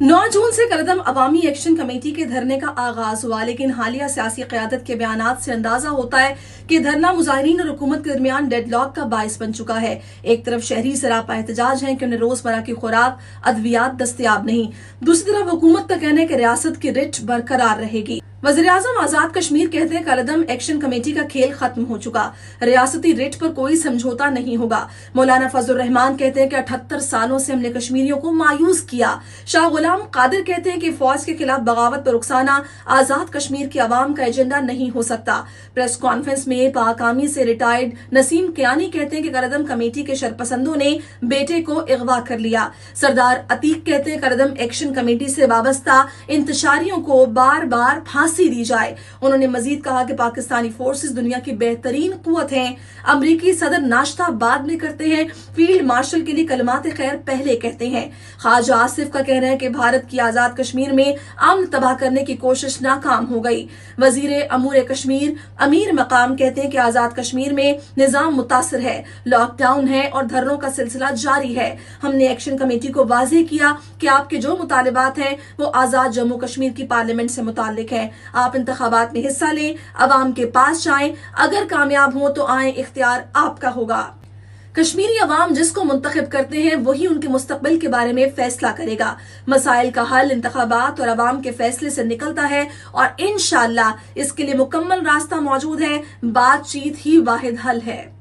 9 जून से कलअदम अवामी action committee के धरने का आगाज हुआ, लेकिन हालिया सियासी क़यादत के बयानात से अंदाजा होता है कि धरना मुजाहिरीन और हुकूमत के दरमियान डेडलॉक का बाइस बन चुका है। एक तरफ शहरी सरापा एहतजाज है कि उन्हें रोजमर्रा की खुराक अद्वियात दस्तयाब नहीं, दूसरी तरफ हुकूमत का कहना है कि रियासत की रिट बरकरार रहेगी। वज़ीर-ए-आज़म आजाद कश्मीर कहते हैं कलअदम एक्शन कमेटी का खेल खत्म हो चुका, रियासती रिट पर कोई समझौता नहीं होगा। मौलाना फजलुर रहमान कहते हैं कि 78 सालों से हमने कश्मीरियों को मायूस किया। शाह गुलाम कादिर कहते हैं कि फौज के खिलाफ बगावत पर रुखसाना आजाद कश्मीर की आवाम का एजेंडा नहीं हो सकता। प्रेस कॉन्फ्रेंस में पाक आर्मी से रिटायर्ड नसीम कियानी कहते हैं कि कलअदम कमेटी के शरपसंदों ने बेटे को अगवा कर लिया। सरदार अतीक कहते हैं कलअदम एक्शन कमेटी से वाबस्ता इंतशारियों को बार बार फांसी दी जाए। उन्होंने मजीद कहा कि पाकिस्तानी फोर्सेस दुनिया की बेहतरीन कुव्वत हैं। अमरीकी सदर नाश्ता बाद में करते हैं, फील्ड मार्शल के लिए कलमात खैर पहले कहते हैं। ख्वाजा आसिफ का कहना है कि भारत की आजाद कश्मीर में अमन तबाह करने की कोशिश नाकाम हो गई। वजीर अमूर कश्मीर अमीर मकाम कहते हैं कि आजाद कश्मीर में निजाम मुतासिर है, लॉकडाउन है और धरनों का सिलसिला जारी है। हमने एक्शन कमेटी को वाज़ेह किया कि आपके जो मुतालिबात हैं वो आजाद जम्मू कश्मीर की पार्लियामेंट से मुताल्लिक है। आप इंतखाबात में हिस्सा लें, अवाम के पास जाएं, अगर कामयाब हो तो आए, इख्तियार आपका होगा। कश्मीरी अवाम जिसको मुंतखब करते हैं वही उनके मुस्तकबिल के बारे में फैसला करेगा। मसाइल का हल इंतखाबात और अवाम के फैसले से निकलता है और इंशाअल्लाह इसके लिए मुकम्मल रास्ता मौजूद है। बातचीत ही वाहिद हल है।